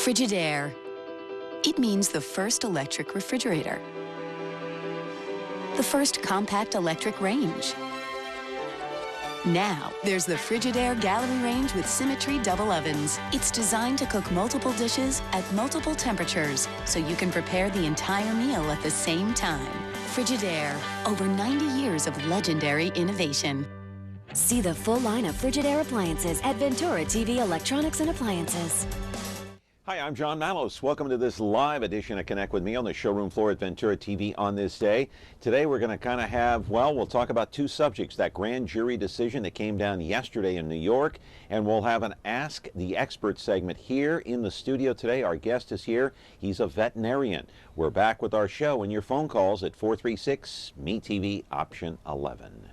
Frigidaire. It means the first electric refrigerator. The first compact electric range. Now, there's the Frigidaire Gallery Range with Symmetry double ovens. It's designed to cook multiple dishes at multiple temperatures, so you can prepare the entire meal at the same time. Frigidaire, over 90 years of legendary innovation. See the full line of Frigidaire appliances at Ventura TV Electronics and Appliances. Hi, I'm John Malos. Welcome to this live edition of Connect with Me on the showroom floor at Ventura TV on this day. Today we're going to kind of have, well, we'll talk about two subjects, that grand jury decision that came down yesterday in New York, and we'll have an Ask the Expert segment here in the studio today. Our guest is here. He's a veterinarian. We're back with our show and your phone calls at 436-MeTV option 11.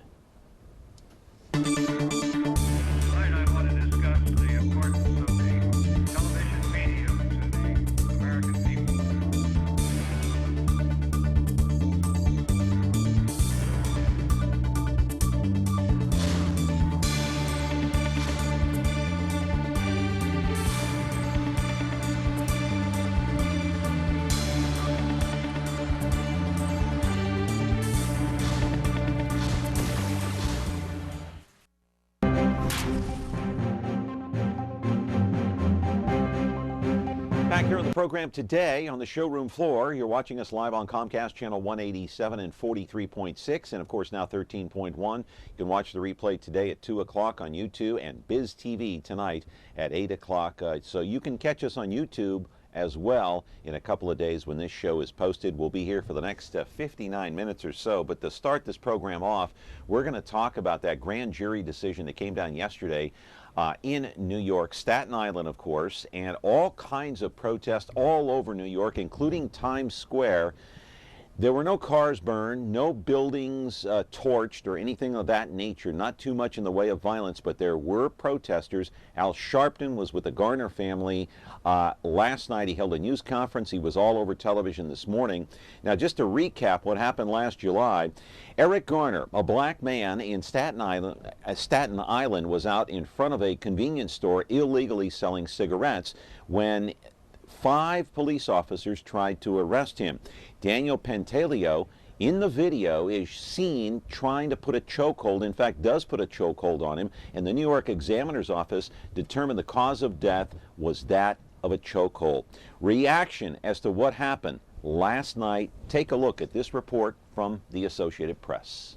Back here on the program today on the showroom floor, you're watching us live on Comcast channel 187 and 43.6, and of course now 13.1. You can watch the replay today at 2 o'clock on YouTube and Biz TV tonight at 8 o'clock. So you can catch us on YouTube as well in a couple of days when this show is posted. We'll be here for the next 59 minutes or so. But to start this program off, we're going to talk about that grand jury decision that came down yesterday in New York, Staten Island, of course, and all kinds of protests all over New York, including Times Square. There were no cars burned, no buildings torched or anything of that nature, not too much in the way of violence, but there were protesters. Al Sharpton was with the Garner family last night. He held a news conference. He was all over television this morning. Now, just to recap what happened last July, Eric Garner, a black man in Staten Island, was out in front of a convenience store illegally selling cigarettes when 5 police officers tried to arrest him. Daniel Pantaleo in the video is seen trying to put a chokehold, in fact does put a chokehold on him, and the New York Examiner's Office determined the cause of death was that of a chokehold. Reaction as to what happened last night. Take a look at this report from the Associated Press.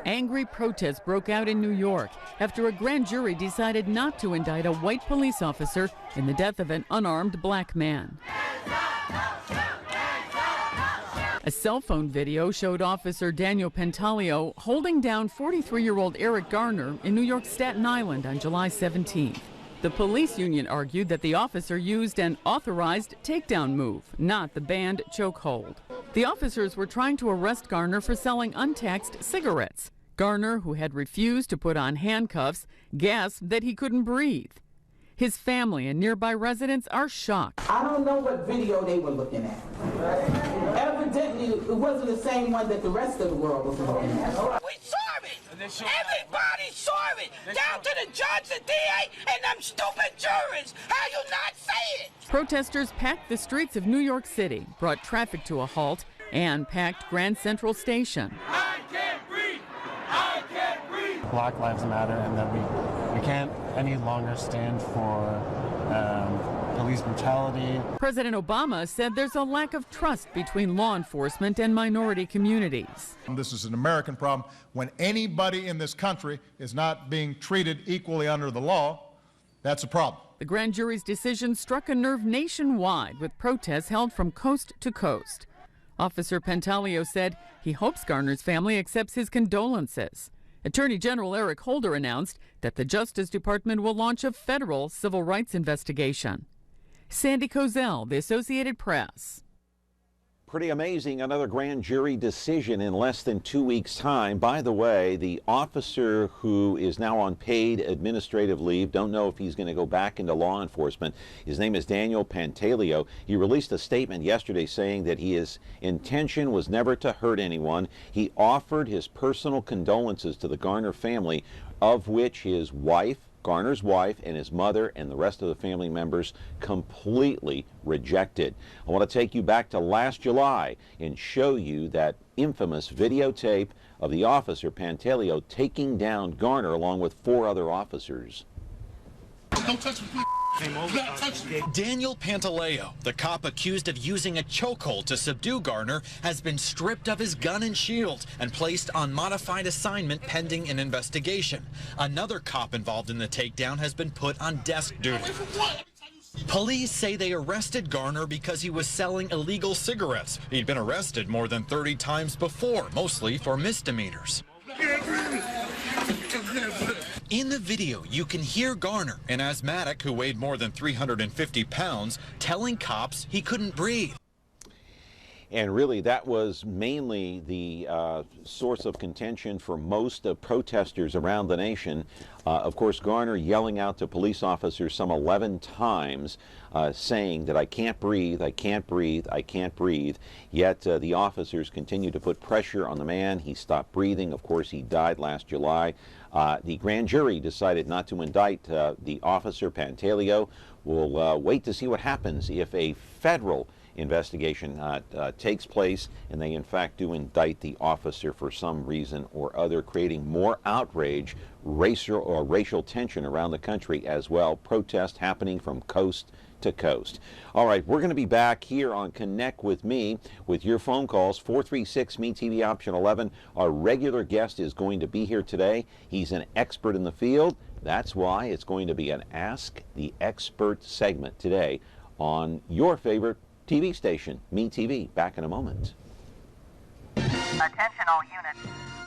Angry protests broke out in New York after a grand jury decided not to indict a white police officer in the death of an unarmed black man. A cell phone video showed Officer Daniel Pantaleo holding down 43-year-old Eric Garner in New York's Staten Island on July 17th. The police union argued that the officer used an authorized takedown move, not the banned chokehold. The officers were trying to arrest Garner for selling untaxed cigarettes. Garner, who had refused to put on handcuffs, gasped that he couldn't breathe. His family and nearby residents are shocked. I don't know what video they were looking at. Evidently, it wasn't the same one that the rest of the world was looking at. We saw it! Everybody saw it! Down to the judge, the DA, and them stupid jurors! How you not see it? Protesters packed the streets of New York City, brought traffic to a halt, and packed Grand Central Station. I can't breathe! I can't breathe! Black Lives Matter, and that we can't any longer stand for police brutality. President Obama said there's a lack of trust between law enforcement and minority communities. This is an American problem. When anybody in this country is not being treated equally under the law, that's a problem. The grand jury's decision struck a nerve nationwide with protests held from coast to coast. Officer Pantaleo said he hopes Garner's family accepts his condolences. Attorney General Eric Holder announced that the Justice Department will launch a federal civil rights investigation. Sandy Kozel, The Associated Press. Pretty amazing, another grand jury decision in less than 2 weeks' time. By the way, the officer who is now on paid administrative leave, don't know if he's going to go back into law enforcement. His name is Daniel Pantaleo. He released a statement yesterday saying that his intention was never to hurt anyone. He offered his personal condolences to the Garner family, of which his wife, Garner's wife and his mother and the rest of the family members completely rejected. I want to take you back to last July and show you that infamous videotape of the officer Pantaleo taking down Garner along with 4 other officers. Don't touch me, please. Daniel Pantaleo, the cop accused of using a chokehold to subdue Garner, has been stripped of his gun and shield and placed on modified assignment pending an investigation. Another cop involved in the takedown has been put on desk duty. Police say they arrested Garner because he was selling illegal cigarettes. He'd been arrested more than 30 times before, mostly for misdemeanors. In the video, you can hear Garner, an asthmatic who weighed more than 350 pounds, telling cops he couldn't breathe. And really, that was mainly the source of contention for most protesters around the nation. Of course, Garner yelling out to police officers some 11 times, saying that I can't breathe, I can't breathe, I can't breathe. Yet the officers continued to put pressure on the man. He stopped breathing. Of course, he died last July. The grand jury decided not to indict the officer, Pantaleo. We'll wait to see what happens if a federal investigation takes place and they in fact do indict the officer for some reason or other, creating more outrage, racial tension around the country as well. Protests happening from coast to coast. All right, we're going to be back here on Connect with Me with your phone calls, 436-ME-TV option 11. Our regular guest is going to be here today. He's an expert in the field. That's why it's going to be an Ask the Expert segment today on your favorite TV station, MeTV. Back in a moment. Attention all units.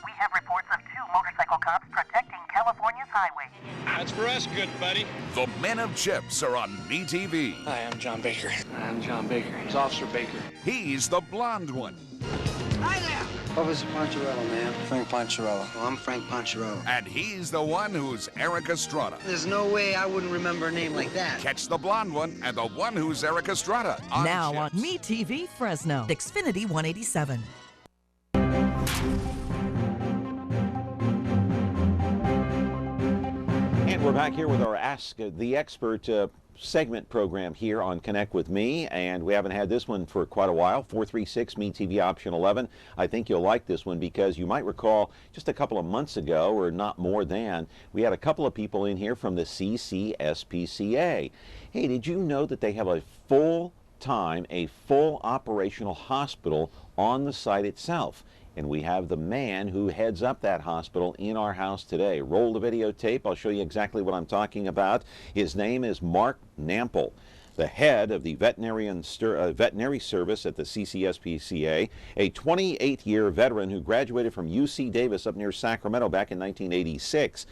We have reports of 2 motorcycle cops protecting California's highway. That's for us, good buddy. The Men of Chips are on MeTV. Hi, I'm John Baker. I'm John Baker. It's Officer Baker. He's the blonde one. Hi there. Officer Poncherello, man. Frank Poncherello. Oh, I'm Frank Poncherello. And he's the one who's Eric Estrada. There's no way I wouldn't remember a name like that. Catch the blonde one and the one who's Eric Estrada on now Chips. On MeTV Fresno, Xfinity 187. And we're back here with our Ask the Expert segment program here on Connect with Me, and we haven't had this one for quite a while. 436-ME-TV option 11. I think you'll like this one because you might recall just a couple of months ago, or not more than, we had a couple of people in here from the CCSPCA. Hey, did you know that they have a full operational hospital on the site itself? And we have the man who heads up that hospital in our house today. Roll the videotape. I'll show you exactly what I'm talking about. His name is Mark Nample, the head of the veterinary service at the CCSPCA, a 28-year veteran who graduated from UC Davis up near Sacramento back in 1986.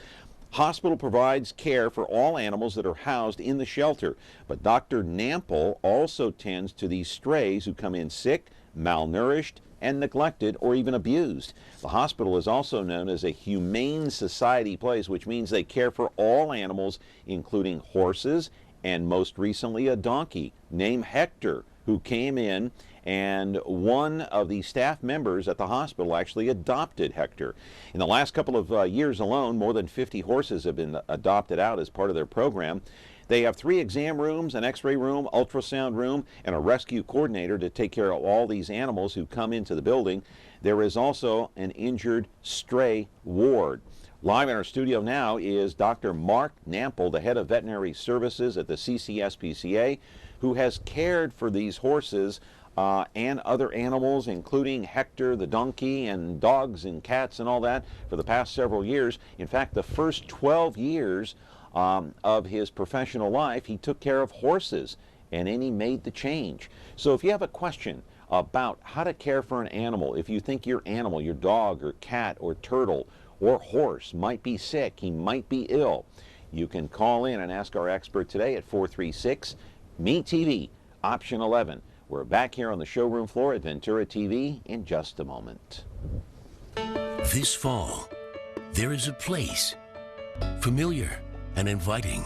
Hospital provides care for all animals that are housed in the shelter, but Dr. Nample also tends to these strays who come in sick, malnourished, and neglected or even abused. The hospital is also known as a humane society place, which means they care for all animals, including horses and most recently a donkey named Hector, who came in, and one of the staff members at the hospital actually adopted Hector. In the last couple of years alone, more than 50 horses have been adopted out as part of their program. They have 3 exam rooms, an x-ray room, ultrasound room, and a rescue coordinator to take care of all these animals who come into the building. There is also an injured stray ward. Live in our studio now is Dr. Mark Nample, the head of veterinary services at the CCSPCA, who has cared for these horses and other animals, including Hector, the donkey, and dogs and cats and all that for the past several years. In fact, the first 12 years of his professional life, he took care of horses, and then he made the change. So if you have a question about how to care for an animal, if you think your animal, your dog or cat or turtle or horse might be sick, he might be ill, you can call in and ask our expert today at 436-ME-TV, option 11. We're back here on the showroom floor at Ventura TV in just a moment. This fall, there is a place, familiar and inviting,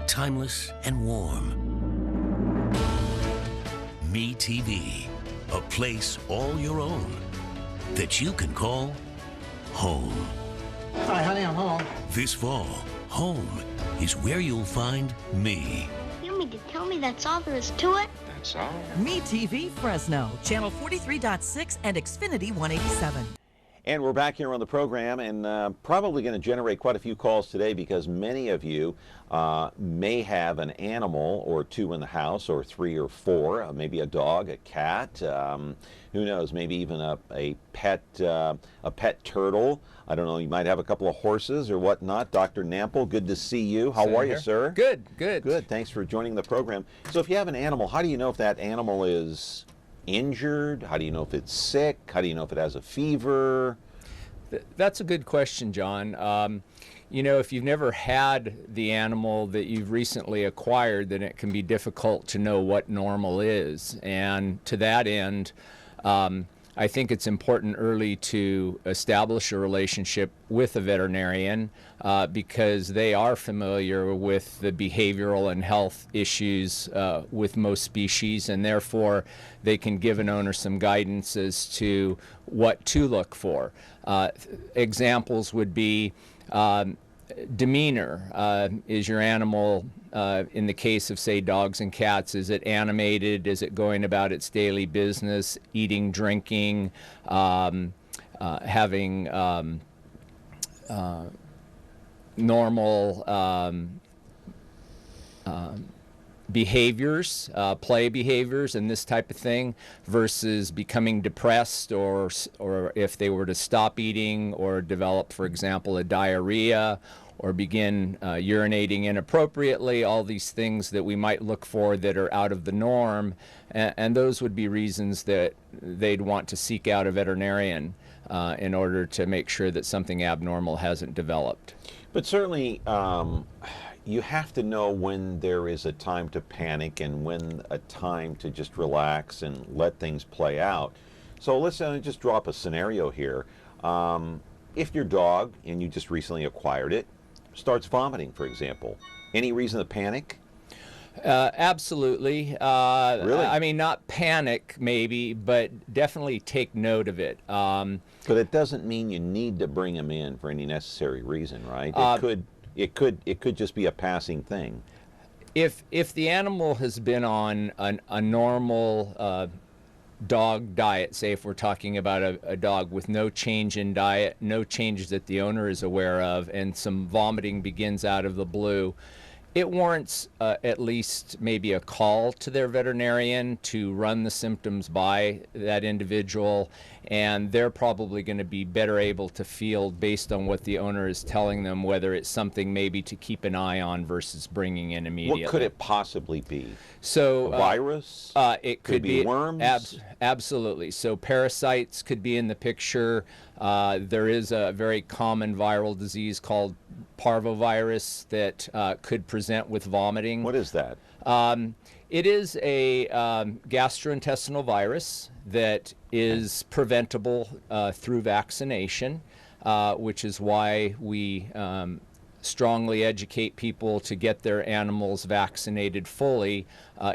timeless and warm. MeTV, a place all your own that you can call home. Hi, honey, I'm home. This fall, home is where you'll find me. You mean to tell me that's all there is to it? That's all. Me TV Fresno, channel 43.6 and Xfinity 187. And we're back here on the program, and probably going to generate quite a few calls today because many of you may have an animal or two in the house, or 3 or 4, maybe a dog, a cat, who knows, maybe even a pet turtle. I don't know, you might have a couple of horses or whatnot. Dr. Nample, good to see you. How are you, sir? Good, good. Good, thanks for joining the program. So if you have an animal, how do you know if that animal is injured? How do you know if it's sick? How do you know if it has a fever? That's a good question, John. You know, if you've never had the animal that you've recently acquired, then it can be difficult to know what normal is. And to that end, I think it's important early to establish a relationship with a veterinarian because they are familiar with the behavioral and health issues with most species, and therefore they can give an owner some guidance as to what to look for. Examples would be demeanor. Is your animal, in the case of, say, dogs and cats, is it animated? Is it going about its daily business, eating, drinking, having normal behaviors, play behaviors and this type of thing, versus becoming depressed, or if they were to stop eating or develop, for example, a diarrhea, or begin urinating inappropriately, all these things that we might look for that are out of the norm, and those would be reasons that they'd want to seek out a veterinarian in order to make sure that something abnormal hasn't developed. But certainly, you have to know when there is a time to panic and when a time to just relax and let things play out. So let's just draw up a scenario here. If your dog, and you just recently acquired it, starts vomiting, for example, any reason to panic? Absolutely. Really? I mean, not panic maybe, but definitely take note of it. But it doesn't mean you need to bring him in for any necessary reason, right? It could just be a passing thing. If the animal has been on a normal dog diet, say if we're talking about a dog with no change in diet, no changes that the owner is aware of, and some vomiting begins out of the blue, it warrants at least maybe a call to their veterinarian to run the symptoms by that individual, and they're probably going to be better able to field, based on what the owner is telling them, whether it's something maybe to keep an eye on versus bringing in immediately. What could it possibly be? So a virus? It could be worms? Absolutely. So parasites could be in the picture. There is a very common viral disease called parvovirus that could present with vomiting. What is that? It is a gastrointestinal virus that is preventable through vaccination, which is why we strongly educate people to get their animals vaccinated fully.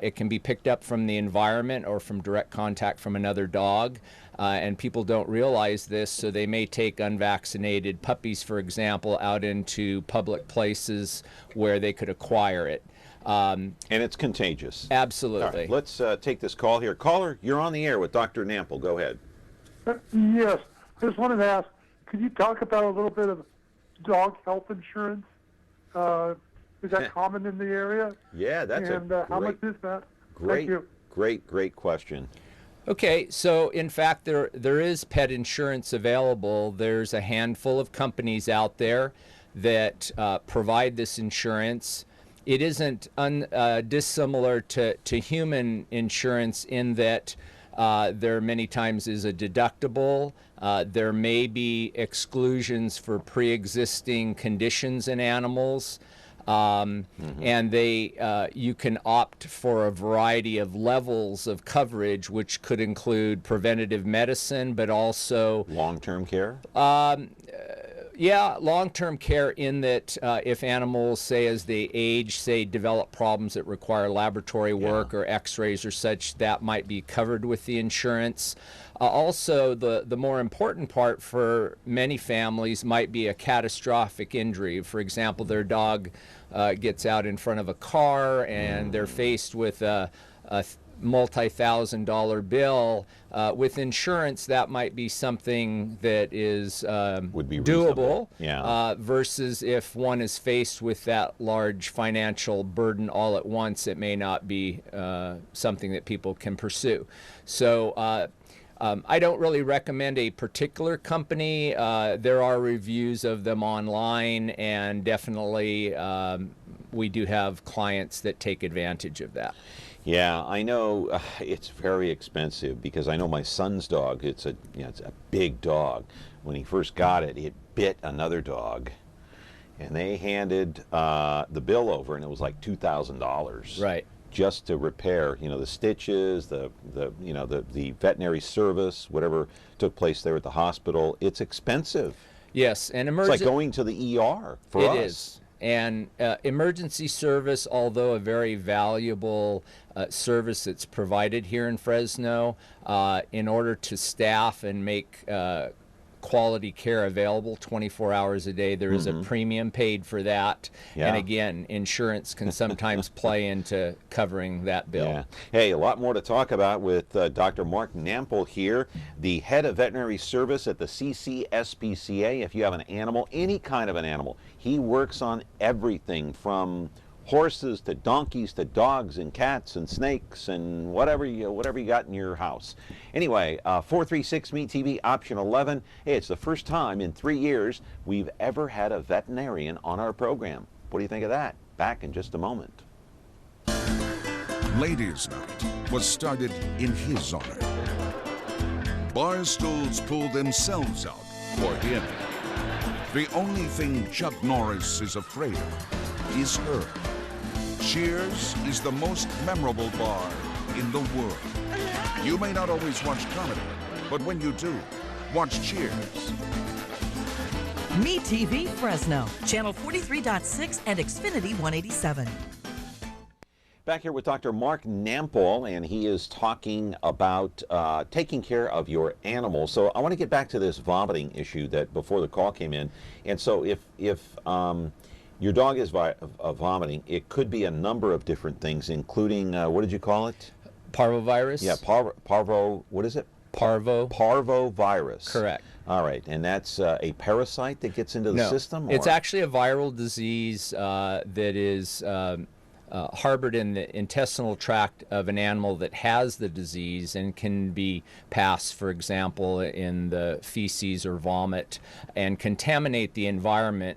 It can be picked up from the environment or from direct contact from another dog. And people don't realize this, so they may take unvaccinated puppies, for example, out into public places where they could acquire it. And it's contagious. Absolutely. All right, let's take this call here. Caller, you're on the air with Dr. Nample. Go ahead. Yes. I just wanted to ask, could you talk about a little bit of dog health insurance? Is that common in the area? Yeah, that's how much is that? Great, Thank you. great question. Okay, so in fact, there is pet insurance available. There's a handful of companies out there that provide this insurance. It isn't dissimilar to human insurance in that there many times is a deductible. There may be exclusions for pre-existing conditions in animals. And you can opt for a variety of levels of coverage, which could include preventative medicine, but also long-term care. Yeah, long-term care in that if animals, say as they age, say develop problems that require laboratory work or x-rays or such, that might be covered with the insurance. Also, the more important part for many families might be a catastrophic injury. For example, their dog gets out in front of a car and they're faced with a multi-$1,000 bill. With insurance, that might be something that is would be doable, yeah. Versus if one is faced with that large financial burden all at once, it may not be something that people can pursue. So I don't really recommend a particular company. There are reviews of them online, and definitely we do have clients that take advantage of that. Yeah, I know it's very expensive because I know my son's dog, it's a big dog. When he first got it, it bit another dog, and they handed the bill over, and it was like $2,000. Right. Just to repair, the stitches, the veterinary service, whatever took place there at the hospital. It's expensive. Yes, and it's like going to the ER for us. It is. And emergency service, although a very valuable service that's provided here in Fresno, in order to staff and make quality care available 24 hours a day, there is a premium paid for that. Yeah. And again, insurance can sometimes play into covering that bill. Yeah. Hey, a lot more to talk about with Dr. Mark Nample here, the head of veterinary service at the CCSPCA. If you have an animal, any kind of an animal, he works on everything from horses to donkeys to dogs and cats and snakes and whatever you got in your house. Anyway, 436 Meat TV option 11. Hey, it's the first time in 3 years we've ever had a veterinarian on our program. What do you think of that? Back in just a moment. Ladies' Night was started in his honor. Barstools pulled themselves out for him. The only thing Chuck Norris is afraid of is her. Cheers is the most memorable bar in the world. You may not always watch comedy, but when you do, watch Cheers. Me TV Fresno, channel 43.6 and Xfinity 187. Back here with Dr. Mark Nample, and he is talking about taking care of your animals. So I want to get back to this vomiting issue that before the call came in. And so if your dog is vomiting, it could be a number of different things, including, what did you call it? Parvovirus? Yeah, parvo, what is it? Parvovirus. Correct. All right, and that's a parasite that gets into the system? Or? It's actually a viral disease that is harbored in the intestinal tract of an animal that has the disease and can be passed, for example, in the feces or vomit and contaminate the environment,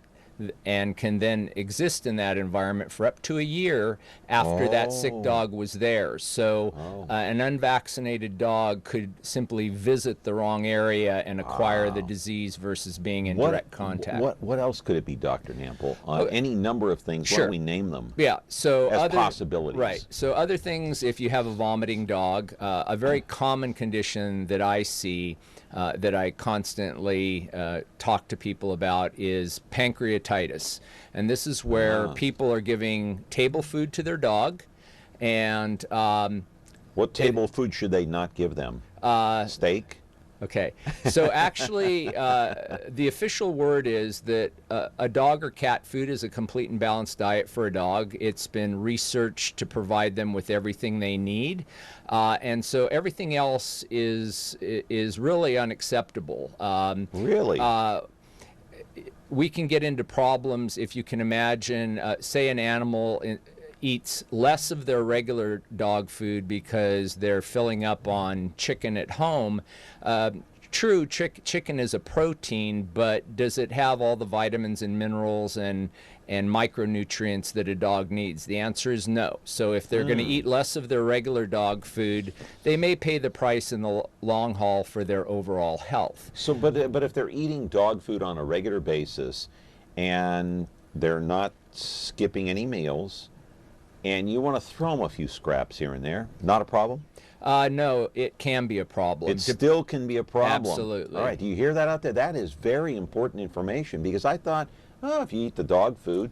and can then exist in that environment for up to a year after that sick dog was there. So an unvaccinated dog could simply visit the wrong area and acquire the disease versus being in direct contact. What else could it be, Dr. Nample? Any number of things. Sure. Why don't we name them? Yeah. So as possibilities. Right. So other things, if you have a vomiting dog, a very common condition that I see that I constantly talk to people about is pancreatitis. And this is where people are giving table food to their dog. And what table food should they not give them? Steak? Okay. So actually, the official word is that a dog or cat food is a complete and balanced diet for a dog. It's been researched to provide them with everything they need. And so everything else is really unacceptable. Really? We can get into problems if you can imagine, say an animal eats less of their regular dog food because they're filling up on chicken at home. True, chicken is a protein, but does it have all the vitamins and minerals and micronutrients that a dog needs? The answer is no. So if they're going to eat less of their regular dog food, they may pay the price in the long haul for their overall health. So, but if they're eating dog food on a regular basis and they're not skipping any meals, and you want to throw them a few scraps here and there, not a problem? No, it can be a problem. It still can be a problem. Absolutely. All right, do you hear that out there? That is very important information, because I thought, oh, if you eat the dog food,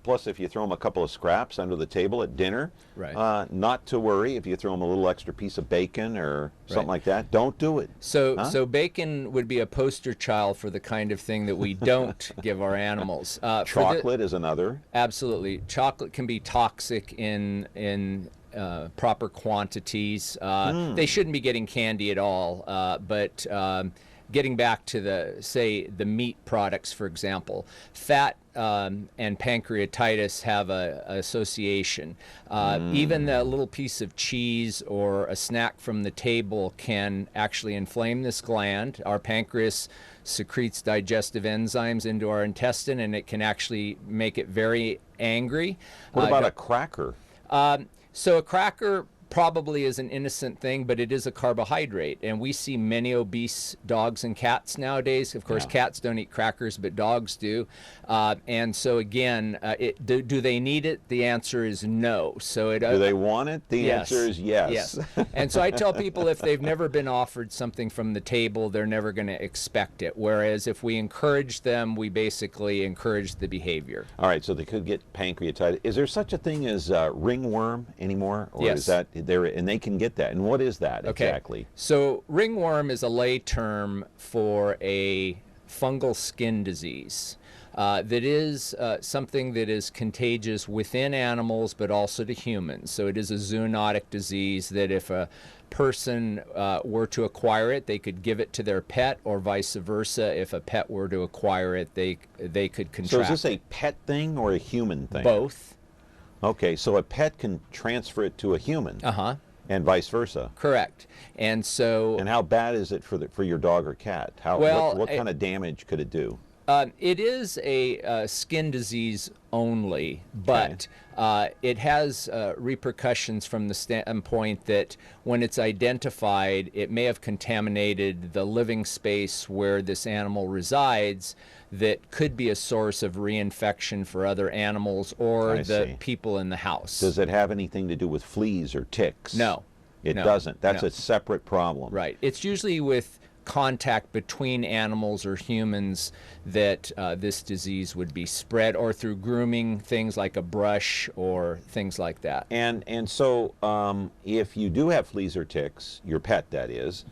plus if you throw them a couple of scraps under the table at dinner, right. Not to worry if you throw them a little extra piece of bacon or something like that. Don't do it. So bacon would be a poster child for the kind of thing that we don't give our animals. Chocolate is another. Absolutely. Chocolate can be toxic in proper quantities. They shouldn't be getting candy at all, but getting back to the meat products, for example, fat and pancreatitis have a association. Even a little piece of cheese or a snack from the table can actually inflame this gland. Our pancreas secretes digestive enzymes into our intestine, and it can actually make it very angry. What about a cracker? So a cracker probably is an innocent thing, but it is a carbohydrate, and we see many obese dogs and cats nowadays. Of course, cats don't eat crackers, but dogs do. And so again, do they need it? The answer is no. So do they want it? The yes, answer is yes. And so I tell people, if they've never been offered something from the table, they're never going to expect it. Whereas if we encourage them, we basically encourage the behavior. All right, so they could get pancreatitis. Is there such a thing as ringworm anymore? Or yes. Is that there? And they can get that. And what is that exactly? So ringworm is a lay term for a fungal skin disease. That is something that is contagious within animals, but also to humans. So it is a zoonotic disease that if a person were to acquire it, they could give it to their pet, or vice versa. If a pet were to acquire it, they could contract. So is this a pet thing or a human thing? Both. Okay, so a pet can transfer it to a human. And vice versa. Correct. And so. And how bad is it for your dog or cat? What kind of damage could it do? It is a skin disease only, but it has repercussions from the standpoint that when it's identified, it may have contaminated the living space where this animal resides, that could be a source of reinfection for other animals or the people in the house. Does it have anything to do with fleas or ticks? No. It doesn't. That's a separate problem. Right. It's usually with contact between animals or humans that this disease would be spread, or through grooming, things like a brush or things like that. And so if you do have fleas or ticks, your pet that is,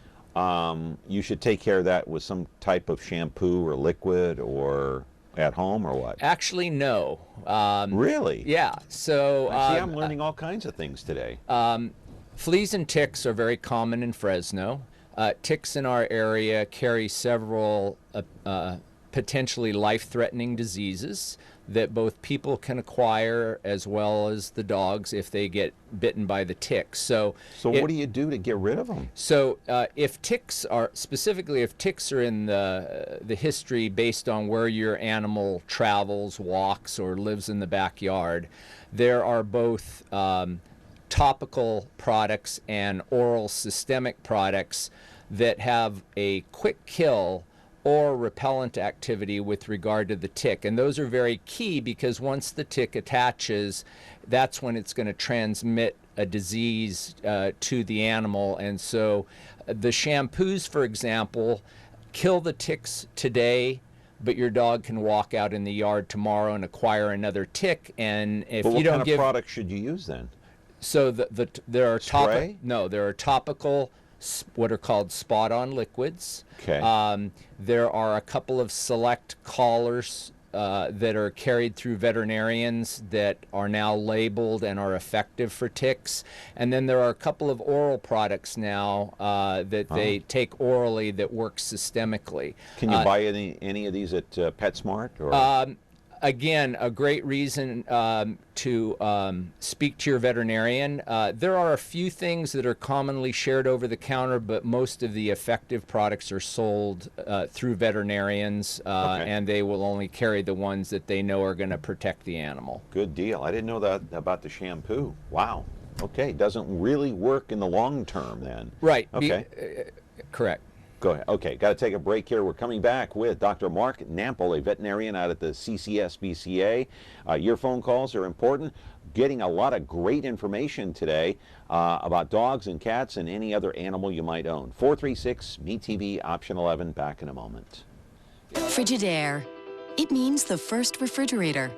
you should take care of that with some type of shampoo or liquid, or at home, or what? Actually, no. Really? Yeah. So see, I'm learning all kinds of things today. Fleas and ticks are very common in Fresno. Ticks in our area carry several potentially life-threatening diseases that both people can acquire as well as the dogs if they get bitten by the ticks. So what do you do to get rid of them? So if ticks are in the history based on where your animal travels, walks, or lives in the backyard, there are both topical products and oral systemic products that have a quick kill or repellent activity with regard to the tick. And those are very key, because once the tick attaches, that's when it's going to transmit a disease to the animal. And so the shampoos, for example, kill the ticks today, but your dog can walk out in the yard tomorrow and acquire another tick. And if you don't what kind of product should you use then? So there are spray? There are topical, what are called spot-on liquids. Okay. There are a couple of select collars that are carried through veterinarians that are now labeled and are effective for ticks. And then there are a couple of oral products now that they take orally that work systemically. Can you buy any of these at PetSmart? Or? Again, a great reason to speak to your veterinarian. There are a few things that are commonly shared over the counter, but most of the effective products are sold through veterinarians, and they will only carry the ones that they know are going to protect the animal. Good deal. I didn't know that about the shampoo. Wow. Okay. Doesn't really work in the long term then. Right. Okay. Correct. Go ahead. Okay, got to take a break here. We're coming back with Dr. Mark Nample, a veterinarian out at the CCSBCA. Your phone calls are important. getting a lot of great information today about dogs and cats and any other animal you might own. 436-MeTV, option 11. Back in a moment. Frigidaire. It means the first refrigerator.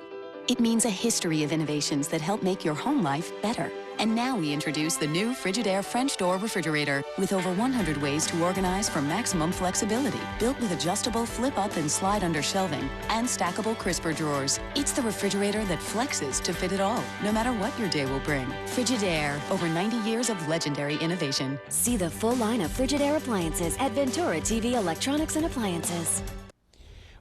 It means a history of innovations that help make your home life better. And now we introduce the new Frigidaire French door refrigerator with over 100 ways to organize for maximum flexibility. Built with adjustable flip up and slide under shelving and stackable crisper drawers. It's the refrigerator that flexes to fit it all, no matter what your day will bring. Frigidaire, over 90 years of legendary innovation. See the full line of Frigidaire appliances at Ventura TV Electronics and Appliances.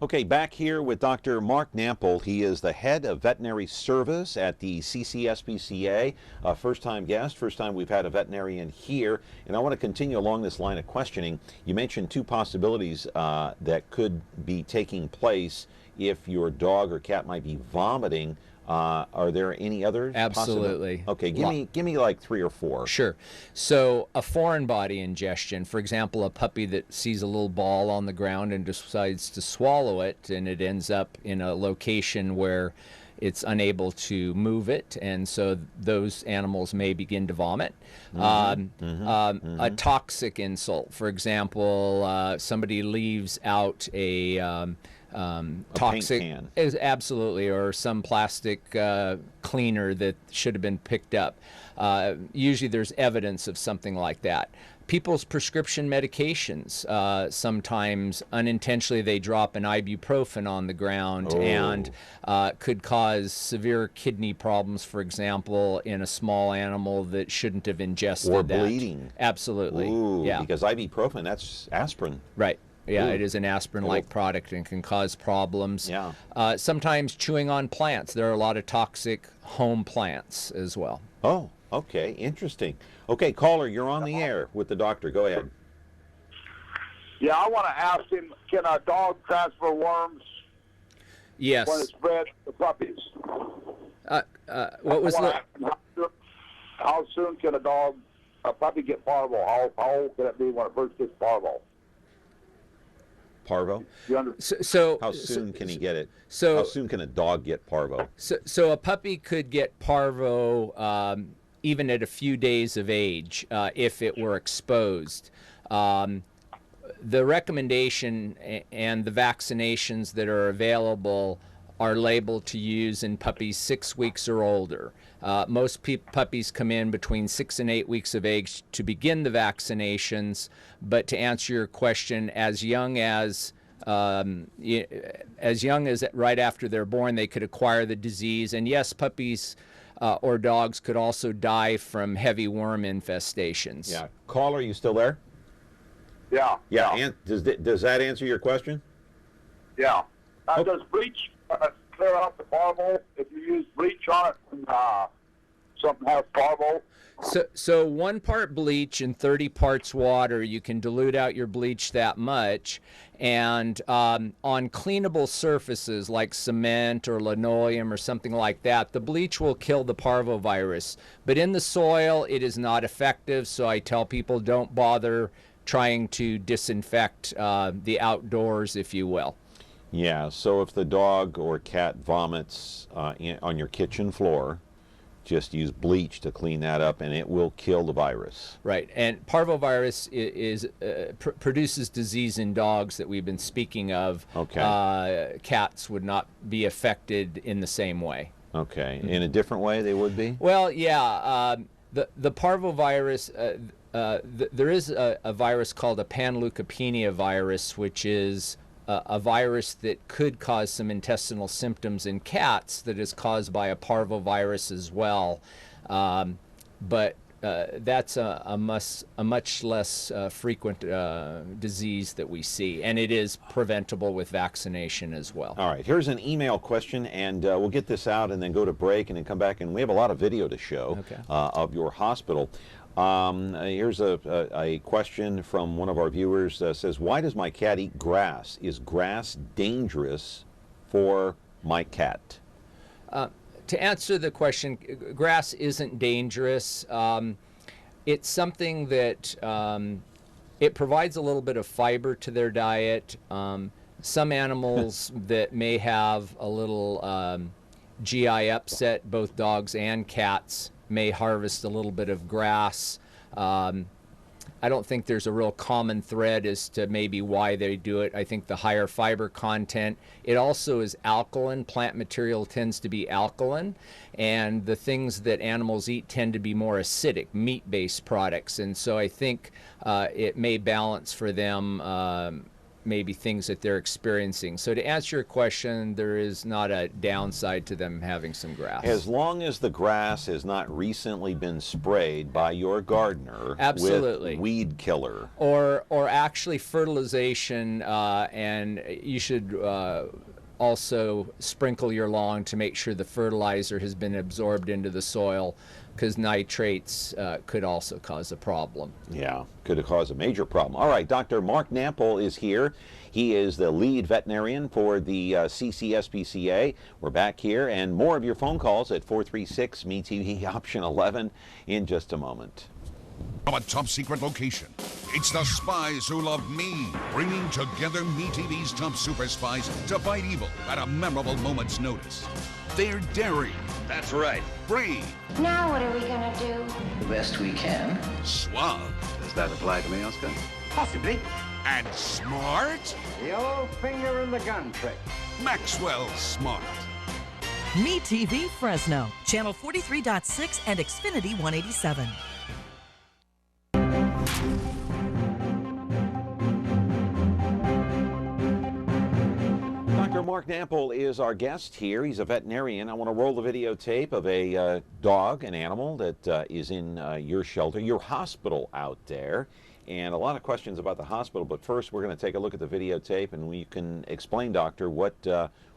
Okay, back here with Dr. Mark Nample. He is the head of veterinary service at the CCSPCA. First-time guest, first time we've had a veterinarian here. And I want to continue along this line of questioning. You mentioned two possibilities that could be taking place if your dog or cat might be vomiting. Are there any others? Absolutely. Okay, give me like 3 or 4. Sure. So a foreign body ingestion, for example, a puppy that sees a little ball on the ground and decides to swallow it, and it ends up in a location where it's unable to move it, and so those animals may begin to vomit. A toxic insult, for example, somebody leaves out a toxic paint can. Is absolutely, or some plastic cleaner that should have been picked up. Usually there's evidence of something like that. People's prescription medications, sometimes unintentionally they drop an ibuprofen on the ground and could cause severe kidney problems, for example, in a small animal that shouldn't have ingested or that. bleeding. Absolutely. Ooh, yeah. because ibuprofen, that's aspirin. Right. Yeah, Ooh. it is an aspirin-like product and can cause problems. Yeah. Sometimes chewing on plants. There are a lot of toxic home plants as well. Oh, okay, interesting. Okay, caller, you're on the air with the doctor. Go ahead. Yeah, I want to ask him, can a dog transfer worms Yes. when it's bred to puppies? What was the... How soon can a puppy get parvo? How old can it be when it first gets parvo? Parvo? So how soon can he get it? So how soon can a dog get parvo? So a puppy could get parvo even at a few days of age if it were exposed. The recommendation and the vaccinations that are available are labeled to use in puppies 6 weeks or older. Most puppies come in between 6 and 8 weeks of age to begin the vaccinations, but to answer your question, as young as right after they're born, they could acquire the disease. And yes, puppies or dogs could also die from heavy worm infestations. Yeah. Caller, are you still there? Yeah. Yeah. And does that answer your question? Yeah. Does bleach clear out the parvo if you use bleach on it and something has parvo? So 1 part bleach and 30 parts water, you can dilute out your bleach that much. And on cleanable surfaces like cement or linoleum or something like that, the bleach will kill the parvovirus. But in the soil, it is not effective, so I tell people don't bother trying to disinfect the outdoors, if you will. Yeah, so if the dog or cat vomits on your kitchen floor, just use bleach to clean that up and it will kill the virus. Right, and parvovirus produces disease in dogs that we've been speaking of. Okay. Cats would not be affected in the same way. Okay, in a different way they would be? Well, yeah, the parvovirus, there is a virus called a panleukopenia virus, which is a virus that could cause some intestinal symptoms in cats that is caused by a parvovirus as well. But that's a much less frequent disease that we see, and it is preventable with vaccination as well. All right, here's an email question, and we'll get this out and then go to break and then come back, and we have a lot of video to show of your hospital. Here's a question from one of our viewers that says, why does my cat eat grass? Is grass dangerous for my cat? To answer the question, grass isn't dangerous. It's something that it provides a little bit of fiber to their diet. Some animals that may have a little GI upset, both dogs and cats may harvest a little bit of grass. I don't think there's a real common thread as to maybe why they do it. I think the higher fiber content. It also is alkaline. Plant material tends to be alkaline, and the things that animals eat tend to be more acidic, meat-based products. And so I think it may balance for them maybe things that they're experiencing. So to answer your question, there is not a downside to them having some grass. As long as the grass has not recently been sprayed by your gardener Absolutely. with weed killer. Or actually fertilization, and you should also sprinkle your lawn to make sure the fertilizer has been absorbed into the soil, because nitrates could also cause a problem. Yeah, could cause a major problem. All right, Dr. Mark Nample is here. He is the lead veterinarian for the CCSPCA. We're back here, and more of your phone calls at 436-MeTV, option 11, in just a moment. From a top-secret location, it's the spies who love me, bringing together MeTV's top super spies to fight evil at a memorable moment's notice. They're daring. That's right. Brave. Now what are we gonna do? The best we can. Suave. Does that apply to me, Oscar? Possibly. And smart. The old finger in the gun trick. Maxwell Smart. MeTV Fresno, channel 43.6 and Xfinity 187. Dr. Mark Nample is our guest here. He's a veterinarian. I want to roll the videotape of a dog, an animal that is in your shelter, your hospital out there. And a lot of questions about the hospital, but first we're going to take a look at the videotape, and we can explain, Doctor, what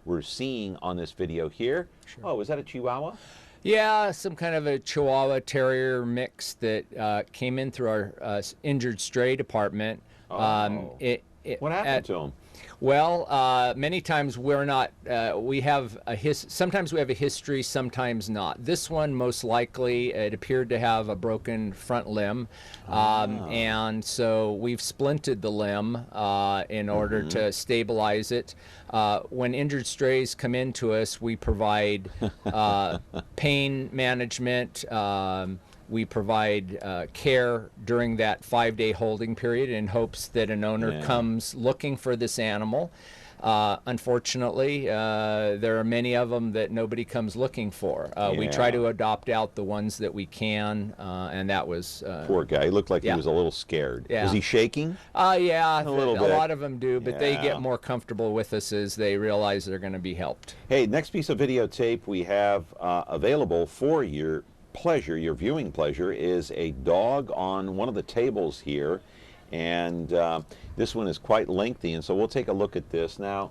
we're seeing on this video here. Sure. Oh, is that a Chihuahua? Yeah, some kind of a Chihuahua Terrier mix that came in through our injured stray department. Oh. What happened to him? Well, many times we're not, we have sometimes we have a history, sometimes not. This one, most likely, it appeared to have a broken front limb. And so we've splinted the limb in order to stabilize it. When injured strays come into us, we provide pain management. We provide care during that 5-day holding period in hopes that an owner comes looking for this animal. Unfortunately, there are many of them that nobody comes looking for. We try to adopt out the ones that we can, and that was... Poor guy. He looked like he was a little scared. Was he shaking? Yeah, a little bit. lot of them do, but they get more comfortable with us as they realize they're going to be helped. Hey, next piece of videotape we have available for your pleasure, your viewing pleasure, is a dog on one of the tables here, and this one is quite lengthy, and so we'll take a look at this now.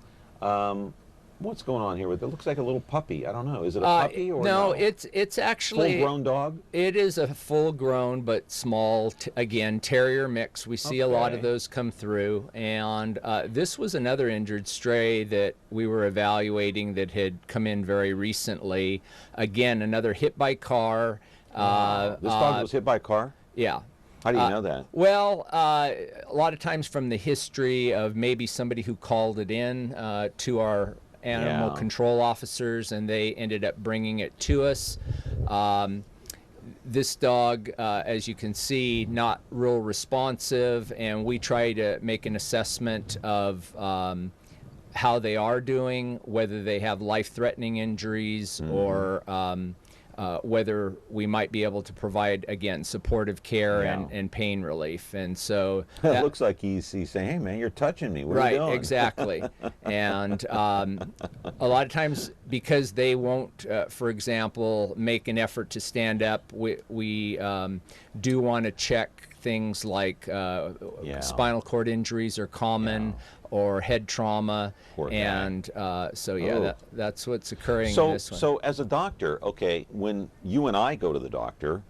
What's going on here with it? Looks like a little puppy. I don't know. Is it a puppy or no? It's actually full-grown dog. It is a full-grown but small, again, terrier mix. We see a lot of those come through, and this was another injured stray that we were evaluating that had come in very recently. Again, another hit by car. This dog was hit by a car? Yeah. How do you know that? Well, a lot of times from the history of maybe somebody who called it in to our animal control officers, and they ended up bringing it to us. This dog, as you can see, not real responsive, and we try to make an assessment of how they are doing, whether they have life-threatening injuries or whether we might be able to provide, again, supportive care and pain relief. And so it looks like he's saying, hey, man, you're touching me. What are you doing? Exactly. And a lot of times, because they won't, for example, make an effort to stand up, we do want to check things like spinal cord injuries are common, or head trauma, and that's what's occurring in this one. So as a doctor, okay, when you and I go to the doctor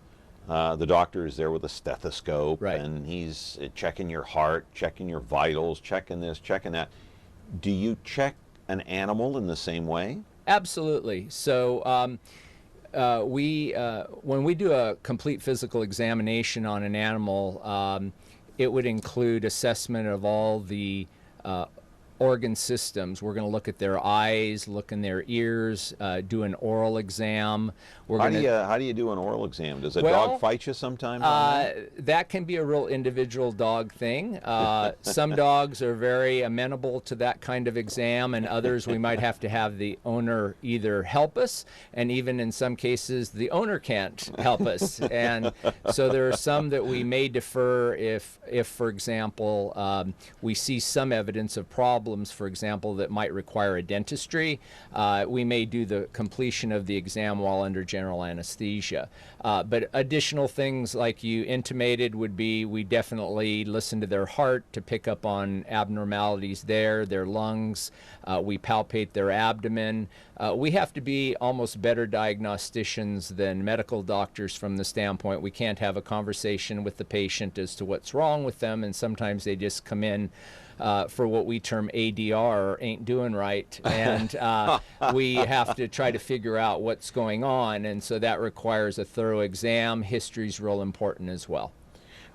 is there with a stethoscope, and he's checking your heart, checking your vitals, checking this, checking that. Do you check an animal in the same way? Absolutely. So when we do a complete physical examination on an animal, it would include assessment of all the organ systems. We're going to look at their eyes, look in their ears, do an oral exam. How do you do an oral exam? Does a dog fight you sometimes? That can be a real individual dog thing. Some dogs are very amenable to that kind of exam, and others we might have to have the owner either help us, and even in some cases the owner can't help us. And so there are some that we may defer if for example, we see some evidence of problems, for example, that might require a dentistry. We may do the completion of the exam while under general anesthesia. But additional things like you intimated would be, we definitely listen to their heart to pick up on abnormalities there, their lungs. We palpate their abdomen. We have to be almost better diagnosticians than medical doctors from the standpoint we can't have a conversation with the patient as to what's wrong with them, and sometimes they just come in for what we term ADR, ain't doing right, and we have to try to figure out what's going on, and so that requires a thorough exam. History's real important as well.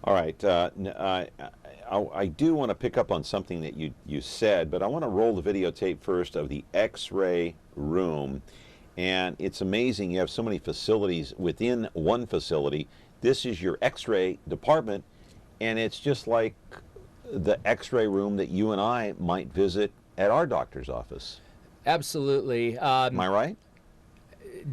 All right. I do want to pick up on something that you said, but I want to roll the videotape first of the X-ray room. And it's amazing, you have so many facilities within one facility. This is your X-ray department, and it's just like the X-ray room that you and I might visit at our doctor's office. Absolutely. Am I right?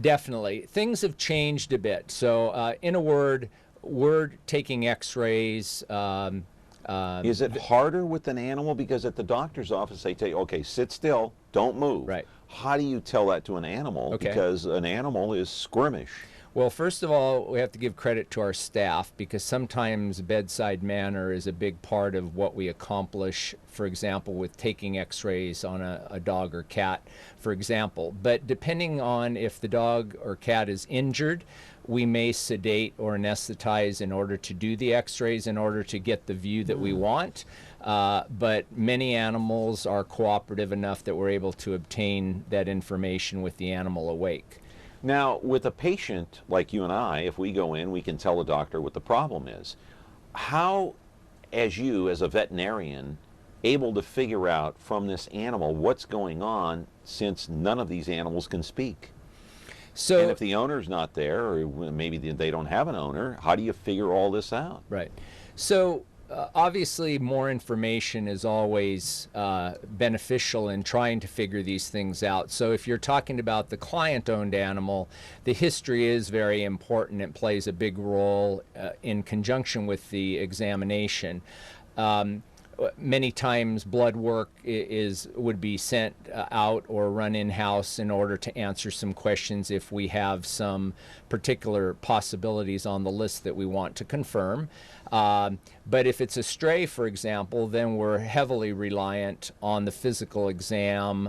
Definitely. Things have changed a bit. So in a word, we're taking X-rays. Is it harder with an animal? Because at the doctor's office they tell you, okay, sit still, don't move. Right. How do you tell that to an animal? Okay. Because an animal is squirmish. Well, first of all, we have to give credit to our staff, because sometimes bedside manner is a big part of what we accomplish, for example, with taking X-rays on a dog or cat, for example. But depending on if the dog or cat is injured, we may sedate or anesthetize in order to do the X-rays, in order to get the view that we want. But many animals are cooperative enough that we're able to obtain that information with the animal awake. Now, with a patient like you and I, if we go in, we can tell the doctor what the problem is. How, as a veterinarian, able to figure out from this animal what's going on, since none of these animals can speak? So, and if the owner's not there, or maybe they don't have an owner, how do you figure all this out? Right. So obviously more information is always beneficial in trying to figure these things out. So if you're talking about the client-owned animal, the history is very important. It plays a big role in conjunction with the examination. Many times blood work would be sent out or run in-house in order to answer some questions if we have some particular possibilities on the list that we want to confirm. But if it's a stray, for example, then we're heavily reliant on the physical exam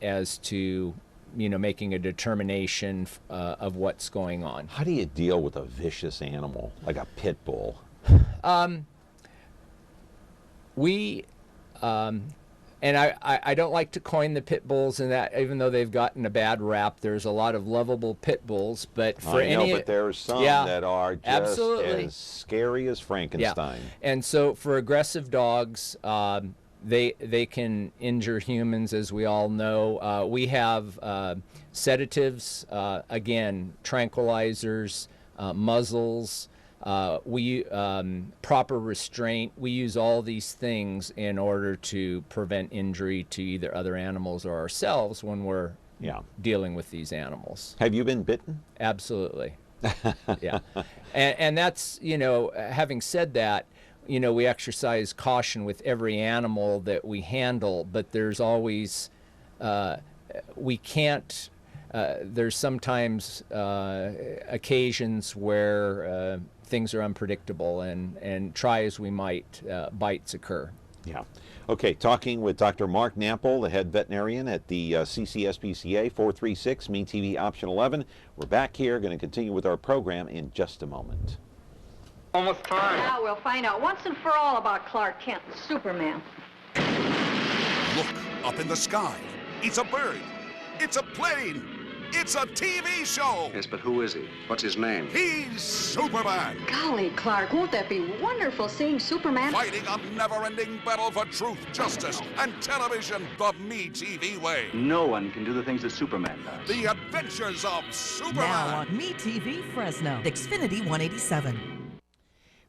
as to making a determination of what's going on. How do you deal with a vicious animal like a pit bull? And I don't like to coin the pit bulls in that, even though they've gotten a bad rap. There's a lot of lovable pit bulls, but for but there's some that are just as scary as Frankenstein. Yeah. And so for aggressive dogs, they can injure humans, as we all know. We have sedatives, again, tranquilizers, muzzles. Proper restraint. We use all these things in order to prevent injury to either other animals or ourselves when we're dealing with these animals. Have you been bitten? Absolutely. Yeah. And that's, having said that, we exercise caution with every animal that we handle, but there's always, we can't, there's sometimes occasions where things are unpredictable, and try as we might, bites occur. Yeah. Okay, talking with Dr. Mark Nample, the head veterinarian at the CCSPCA, 436 MeTV Option 11. We're back here, going to continue with our program in just a moment. Almost time. Now we'll find out once and for all about Clark Kent and Superman. Look up in the sky. It's a bird. It's a plane. It's a TV show. Yes, but who is he? What's his name? He's Superman. Golly, Clark, won't that be wonderful seeing Superman? Fighting a never-ending battle for truth, justice, and television the MeTV way. No one can do the things that Superman does. The Adventures of Superman. Now on MeTV Fresno, Xfinity 187.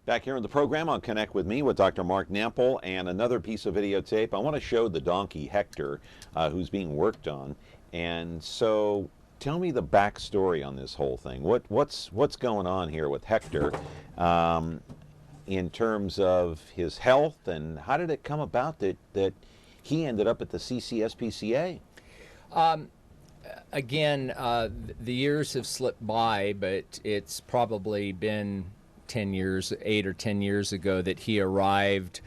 Back here in the program on Connect with Me with Dr. Mark Nample and another piece of videotape. I want to show the donkey Hector, who's being worked on. And so tell me the backstory on this whole thing. What's going on here with Hector in terms of his health, and how did it come about that he ended up at the CCSPCA? Again, the years have slipped by, but it's probably been 8 or 10 years ago that he arrived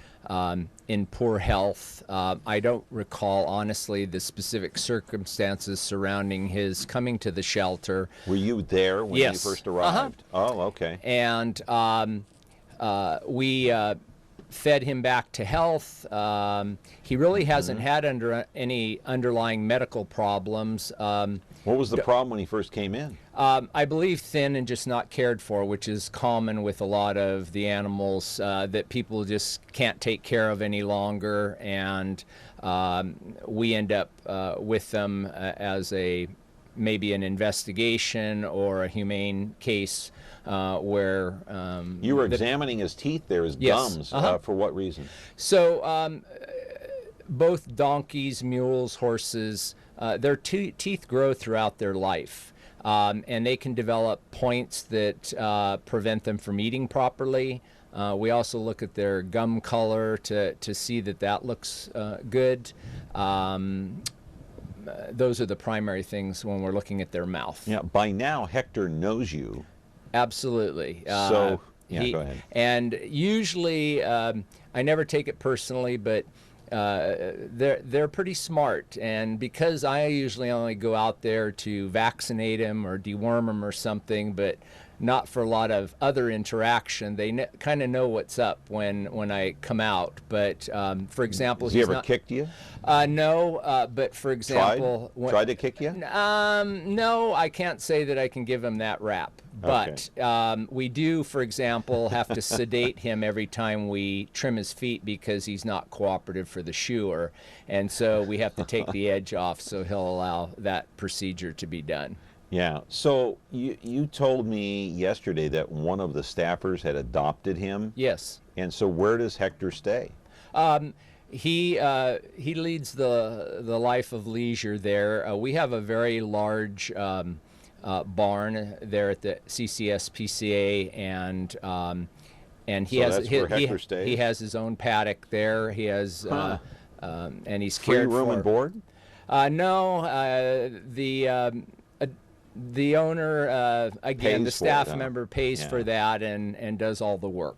in poor health. I don't recall, honestly, the specific circumstances surrounding his coming to the shelter. Were you there when Yes. you first arrived? Oh, okay. And we fed him back to health. He really hasn't had any underlying medical problems. What was the problem when he first came in? I believe thin and just not cared for, which is common with a lot of the animals that people just can't take care of any longer, and we end up with them as maybe an investigation or a humane case where you were examining his teeth there, his gums. For what reason? So both donkeys, mules, horses, their teeth grow throughout their life, and they can develop points that prevent them from eating properly. We also look at their gum color to see that looks good. Those are the primary things when we're looking at their mouth. Yeah. By now, Hector knows you. Absolutely. So yeah, go ahead. And usually, I never take it personally, but they're pretty smart, and because I usually only go out there to vaccinate him or deworm him or something, but not for a lot of other interaction, they kind of know what's up when I come out. But for example, has he ever kicked you? No, but for example, tried to kick you? No, I can't say that I can give him that rap. But we do, for example, have to sedate him every time we trim his feet because he's not cooperative for the shoer, and so we have to take the edge off so he'll allow that procedure to be done. Yeah. So you told me yesterday that one of the staffers had adopted him. Yes. And so where does Hector stay? He leads the life of leisure there. We have a very large barn there at the CCSPCA, and he he has his own paddock there. He has and he's cared free room and board. No, the owner, again, the staff member pays for that and does all the work.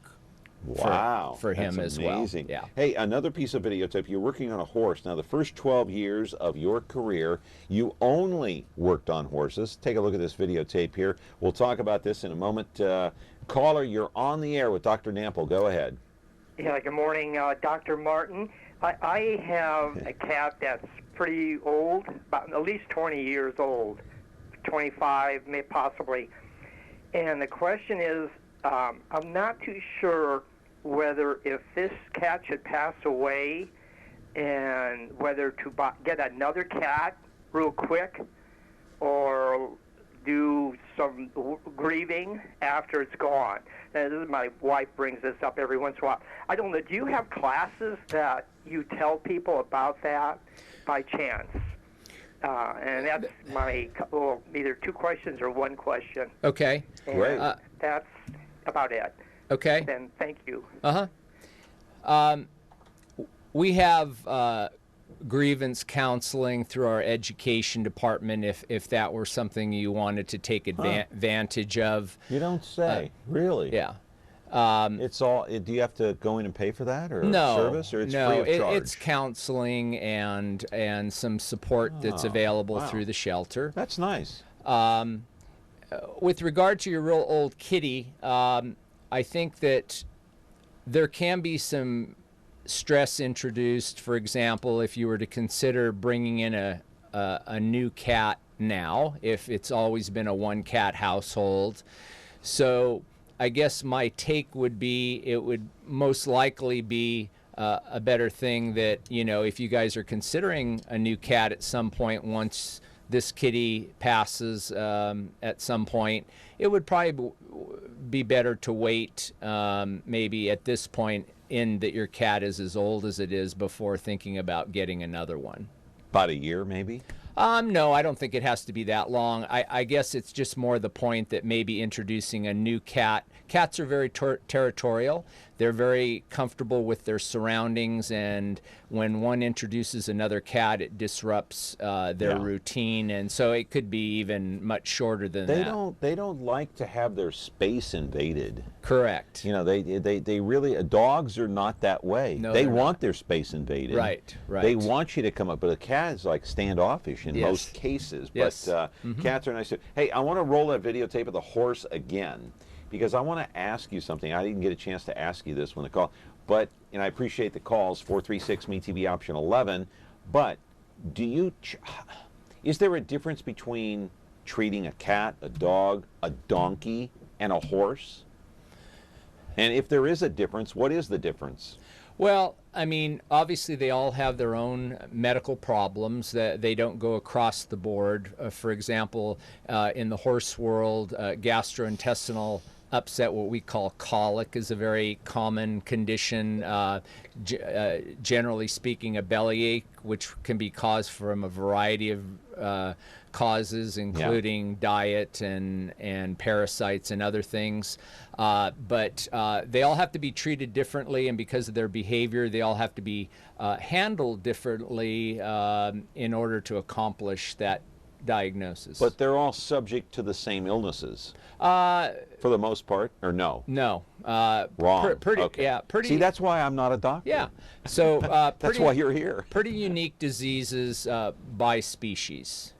Wow. For him that's as amazing. well. Yeah. Hey, another piece of videotape. You're working on a horse. Now, the first 12 years of your career, you only worked on horses. Take a look at this videotape here. We'll talk about this in a moment. Caller, you're on the air with Dr. Nample. Go ahead. Yeah, good morning, Dr. Martin. I have a cat that's pretty old, about at least 20 years old, 25, maybe possibly. And the question is, I'm not too sure whether if this cat should pass away and whether to get another cat real quick or do some grieving after it's gone. And my wife brings this up every once in a while. I don't know, do you have classes that you tell people about that by chance? And that's my either two questions or one question. Okay. Great. That's about it. Okay. Then thank you. We have grievance counseling through our education department if that were something you wanted to take advantage of. You don't say. Really? Yeah. It's all. Do you have to go in and pay for that, or no, service, or it's no, free of charge? It's counseling and some support that's available through the shelter. That's nice. With regard to your real old kitty, I think that there can be some stress introduced. For example, if you were to consider bringing in a new cat now if it's always been a one-cat household. So I guess my take would be it would most likely be a better thing that, you know, if you guys are considering a new cat at some point, once this kitty passes at some point, it would probably be better to wait maybe at this point in that your cat is as old as it is before thinking about getting another one. About a year, maybe? No, I don't think it has to be that long. I guess it's just more the point that maybe introducing a new cat. Cats are very territorial. They're very comfortable with their surroundings, and when one introduces another cat, it disrupts their routine, and so it could be even much shorter than that. They don't like to have their space invaded. Correct. You know, they really, dogs are not that way. No, they they're want not. their space invaded. Right. They want you to come up, but a cat is like standoffish in Yes. most cases. Yes. But cats are nice too. Hey, I want to roll that videotape of the horse again, because I want to ask you something. I didn't get a chance to ask you this when the call, but, and I appreciate the calls, 436-MeTV option 11, but do you, is there a difference between treating a cat, a dog, a donkey, and a horse? And if there is a difference, what is the difference? Well, I mean, obviously they all have their own medical problems that they don't go across the board. For example, in the horse world, gastrointestinal upset, what we call colic, is a very common condition. Generally speaking, a bellyache, which can be caused from a variety of causes, including diet and parasites and other things. But they all have to be treated differently, and because of their behavior, they all have to be handled differently in order to accomplish that diagnosis. But they're all subject to the same illnesses, for the most part, or no? No. Wrong. Pretty. Okay. Yeah. Pretty. See, that's why I'm not a doctor. Yeah. So that's why you're here. Pretty unique diseases by species.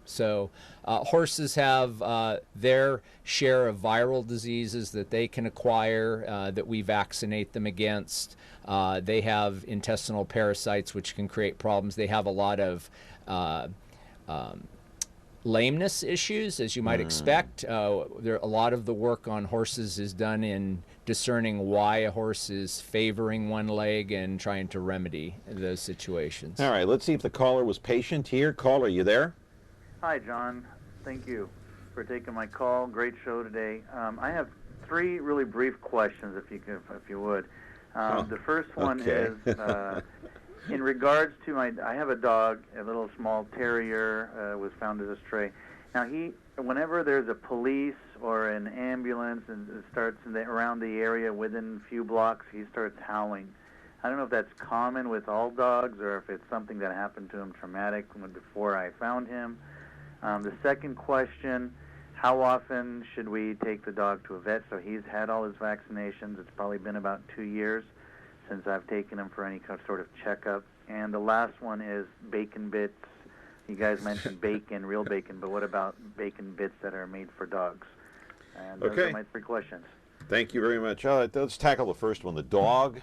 So horses have their share of viral diseases that they can acquire that we vaccinate them against. They have intestinal parasites which can create problems. They have a lot of lameness issues, as you might expect. A lot of the work on horses is done in discerning why a horse is favoring one leg and trying to remedy those situations. All right, let's see if the caller was patient here. Caller, you there? Hi, John. Thank you for taking my call. Great show today. I have three really brief questions, if you would. The first one is in regards to I have a dog, a little small terrier, was found as a stray. Now whenever there's a police or an ambulance and it starts around the area within a few blocks, he starts howling. I don't know if that's common with all dogs or if it's something that happened to him traumatic before I found him. The second question, how often should we take the dog to a vet? So he's had all his vaccinations. It's probably been about 2 years since I've taken him for any sort of checkup. And the last one is bacon bits. You guys mentioned bacon, real bacon, but what about bacon bits that are made for dogs? And those are my three questions. Thank you very much. Let's tackle the first one, the dog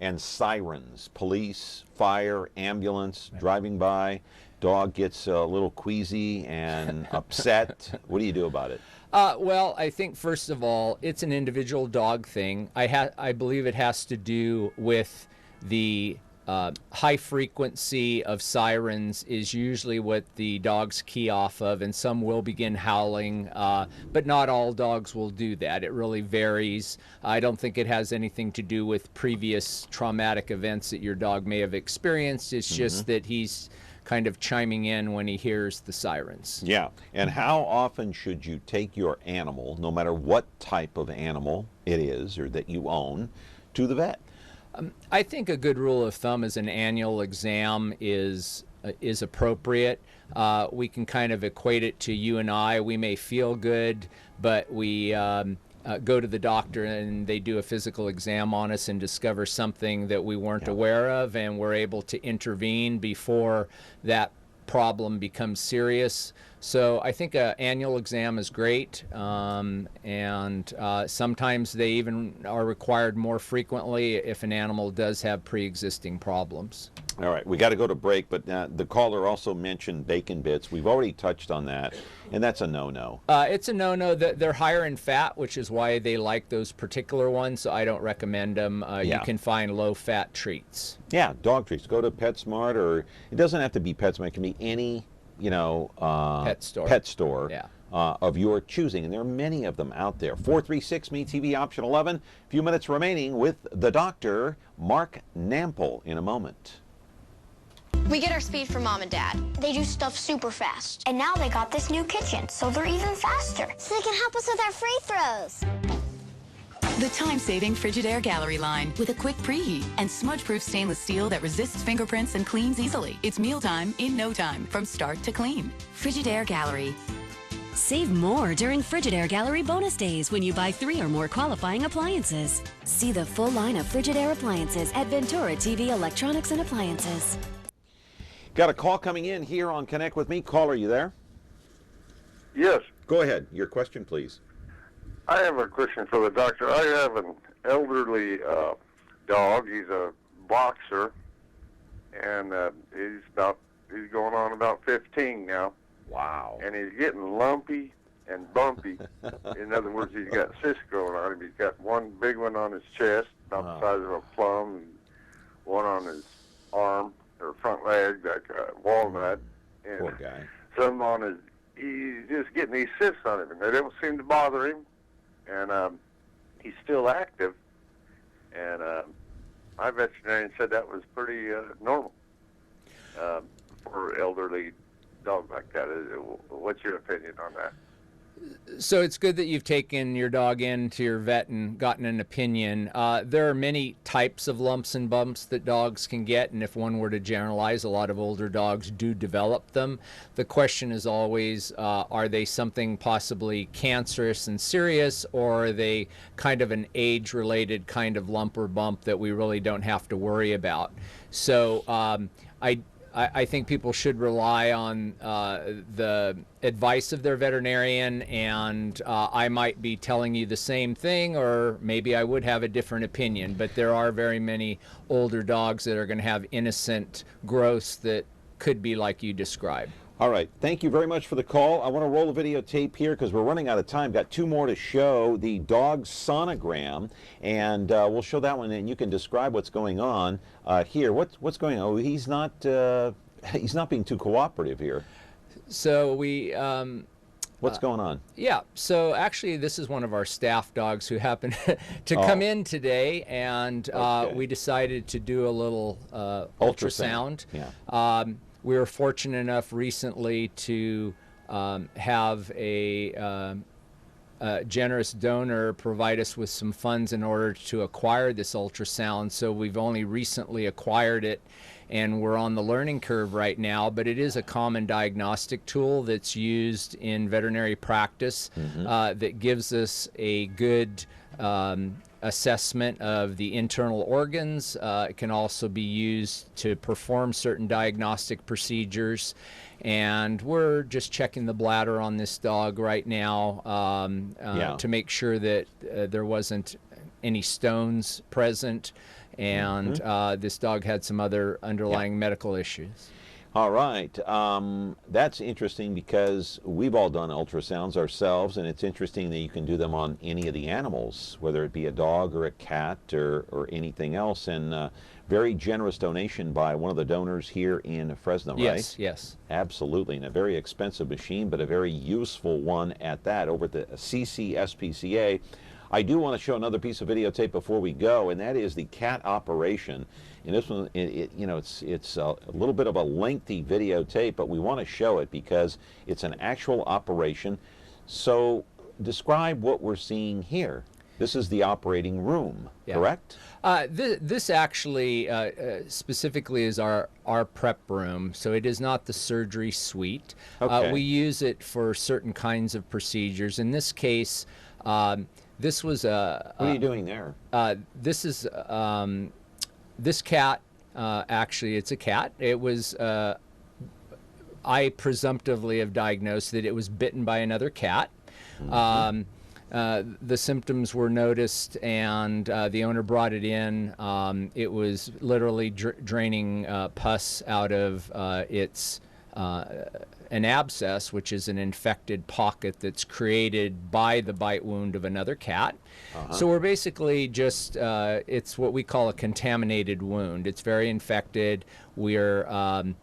and sirens. Police, fire, ambulance, driving by. Dog gets a little queasy and upset. What do you do about it? Well, I think first of all, it's an individual dog thing. I believe it has to do with the high frequency of sirens is usually what the dogs key off of, and some will begin howling, but not all dogs will do that. It really varies. I don't think it has anything to do with previous traumatic events that your dog may have experienced. It's just that he's kind of chiming in when he hears the sirens. Yeah, and how often should you take your animal, no matter what type of animal it is or that you own, to the vet? I think a good rule of thumb is an annual exam is appropriate. We can kind of equate it to you and I. We may feel good, but we go to the doctor and they do a physical exam on us and discover something that we weren't aware of, and we're able to intervene before that problem becomes serious. So I think an annual exam is great, and sometimes they even are required more frequently if an animal does have pre-existing problems. All right, we got to go to break, but the caller also mentioned bacon bits. We've already touched on that, and that's a no-no. It's a no-no. They're higher in fat, which is why they like those particular ones, so I don't recommend them. You can find low-fat treats. Yeah, dog treats. Go to PetSmart, or it doesn't have to be PetSmart. It can be any, pet store of your choosing, and there are many of them out there. 436-ME-TV, option 11. A few minutes remaining with the doctor, Mark Nample, in a moment. We get our speed from Mom and Dad. They do stuff super fast. And now they got this new kitchen, so they're even faster. So they can help us with our free throws. The time-saving Frigidaire Gallery line with a quick preheat and smudge-proof stainless steel that resists fingerprints and cleans easily. It's mealtime in no time, from start to clean. Frigidaire Gallery. Save more during Frigidaire Gallery bonus days when you buy 3 or more qualifying appliances. See the full line of Frigidaire appliances at Ventura TV Electronics and Appliances. Got a call coming in here on Connect with Me. Caller, you there? Yes. Go ahead. Your question, please. I have a question for the doctor. I have an elderly dog. He's a boxer, and he's going on about 15 now. Wow. And he's getting lumpy and bumpy. In other words, he's got cysts growing on him. He's got one big one on his chest, about the size of a plum, and one on his arm or front leg, like a walnut. And poor guy. Some on his, he's just getting these cysts on him, and they don't seem to bother him. And he's still active. And my veterinarian said that was pretty normal for elderly dog like that. What's your opinion on that? So it's good that you've taken your dog in to your vet and gotten an opinion. There are many types of lumps and bumps that dogs can get, and if one were to generalize, a lot of older dogs do develop them. The question is always, are they something possibly cancerous and serious, or are they kind of an age-related kind of lump or bump that we really don't have to worry about? So I think people should rely on the advice of their veterinarian, and I might be telling you the same thing, or maybe I would have a different opinion, but there are very many older dogs that are going to have innocent growths that could be like you described. All right. Thank you very much for the call. I want to roll a videotape here because we're running out of time. Got 2 more to show, the dog sonogram, and we'll show that one, and you can describe what's going on here. What's going on? Oh, he's not being too cooperative here. So we... what's going on? Yeah, so actually this is one of our staff dogs who happened to come in today, and we decided to do a little ultrasound. Yeah. We were fortunate enough recently to have a generous donor provide us with some funds in order to acquire this ultrasound. So we've only recently acquired it, and we're on the learning curve right now, but it is a common diagnostic tool that's used in veterinary practice that gives us a good assessment of the internal organs. It can also be used to perform certain diagnostic procedures, and we're just checking the bladder on this dog right now to make sure that there wasn't any stones present, and this dog had some other underlying medical issues. All right. That's interesting because we've all done ultrasounds ourselves, and it's interesting that you can do them on any of the animals, whether it be a dog or a cat or anything else. And very generous donation by one of the donors here in Fresno, right? Yes, yes. Absolutely. And a very expensive machine, but a very useful one at that over at the CCSPCA. I do want to show another piece of videotape before we go, and that is the cat operation. And this one, it's a little bit of a lengthy videotape, but we want to show it because it's an actual operation. So describe what we're seeing here. This is the operating room, correct? This actually specifically is our prep room, so it is not the surgery suite. Okay. We use it for certain kinds of procedures. In this case, this was a... What are you doing there? This is... this cat, actually, it's a cat. It was I presumptively have diagnosed that it was bitten by another cat. The symptoms were noticed, and the owner brought it in. It was literally draining pus out of an abscess, which is an infected pocket that's created by the bite wound of another cat. So we're basically just, it's what we call a contaminated wound. It's very infected. We're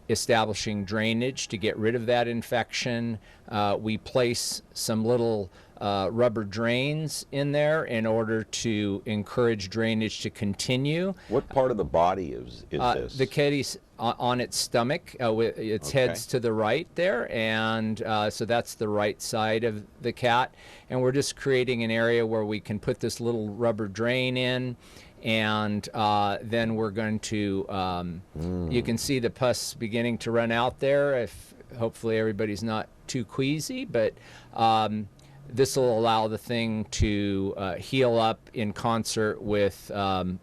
establishing drainage to get rid of that infection. We place some little rubber drains in there in order to encourage drainage to continue. What part of the body is this? The kitty's on its stomach, with its head's to the right there, and so that's the right side of the cat. And we're just creating an area where we can put this little rubber drain in, and then we're going to, you can see the pus beginning to run out there, if hopefully everybody's not too queasy, but this will allow the thing to heal up in concert with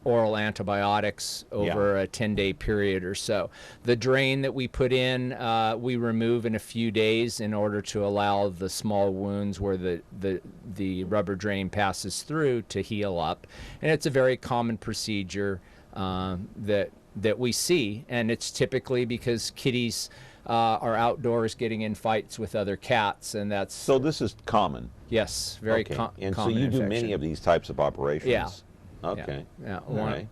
oral antibiotics over a 10-day period or so. The drain that we put in, we remove in a few days in order to allow the small wounds where the rubber drain passes through to heal up. And it's a very common procedure that we see, and it's typically because kitties are outdoors getting in fights with other cats, and that's... So this is common? Yes, very common. And so you do many of these types of operations? Yeah. Okay. Yeah. All right.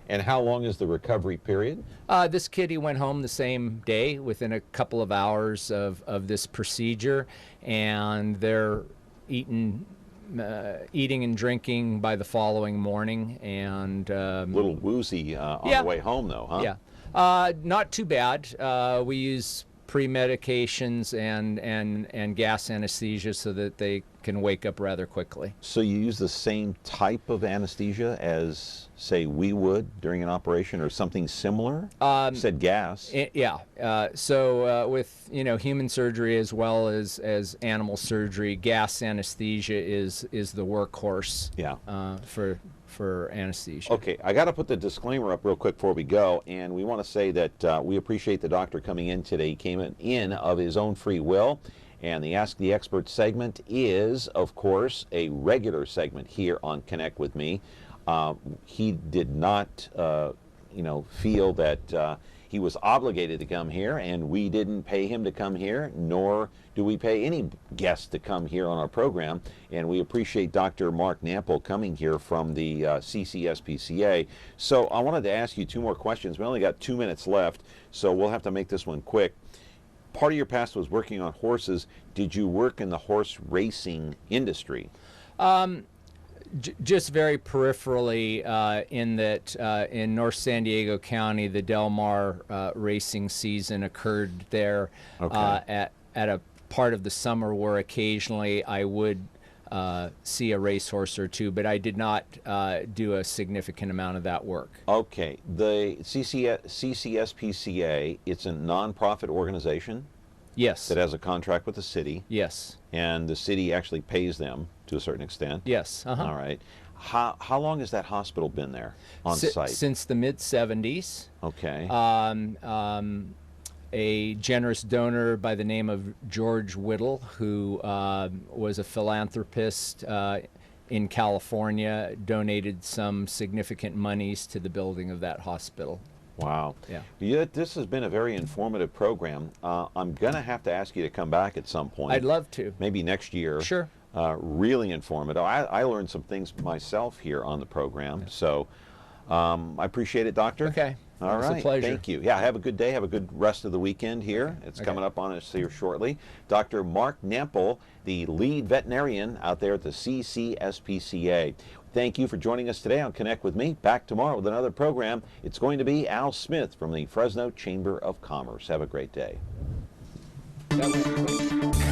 And how long is the recovery period? This kitty went home the same day, within a couple of hours of this procedure, and they're eating and drinking by the following morning, and... a little woozy on the way home, though, huh? Yeah. Not too bad. We use pre-medications and gas anesthesia so that they can wake up rather quickly. So you use the same type of anesthesia as, say, we would during an operation, or something similar? You said gas. So with human surgery as well as animal surgery, gas anesthesia is the workhorse. For anesthesia. Okay, I got to put the disclaimer up real quick before we go, and we want to say that we appreciate the doctor coming in today. He came in of his own free will, and the Ask the Expert segment is, of course, a regular segment here on Connect with Me. He did not, feel that he was obligated to come here, and we didn't pay him to come here, nor do we pay any guest to come here on our program. And we appreciate Dr. Mark Nample coming here from the CCSPCA. So I wanted to ask you two more questions. We only got 2 minutes left, so we'll have to make this one quick. Part of your past was working on horses. Did you work in the horse racing industry? Just very peripherally, in that in North San Diego County, the Del Mar racing season occurred there at a part of the summer where occasionally I would see a racehorse or two, but I did not do a significant amount of that work. Okay. The CCSPCA, it's a nonprofit organization? Yes. That has a contract with the city? Yes. And the city actually pays them to a certain extent? Yes. All right. How long has that hospital been there on site? Since the mid-'70s. Okay. A generous donor by the name of George Whittle, who was a philanthropist in California, donated some significant monies to the building of that hospital. Wow. Yeah. This has been a very informative program. I'm going to have to ask you to come back at some point. I'd love to. Maybe next year. Sure. Really informative. I learned some things myself here on the program. So I appreciate it, Doctor. Okay. All right. It's a pleasure. Thank you. Yeah, have a good day. Have a good rest of the weekend here. It's coming up on us here shortly. Dr. Mark Nample, the lead veterinarian out there at the CCSPCA. Thank you for joining us today on Connect with Me. Back tomorrow with another program. It's going to be Al Smith from the Fresno Chamber of Commerce. Have a great day. That was quick.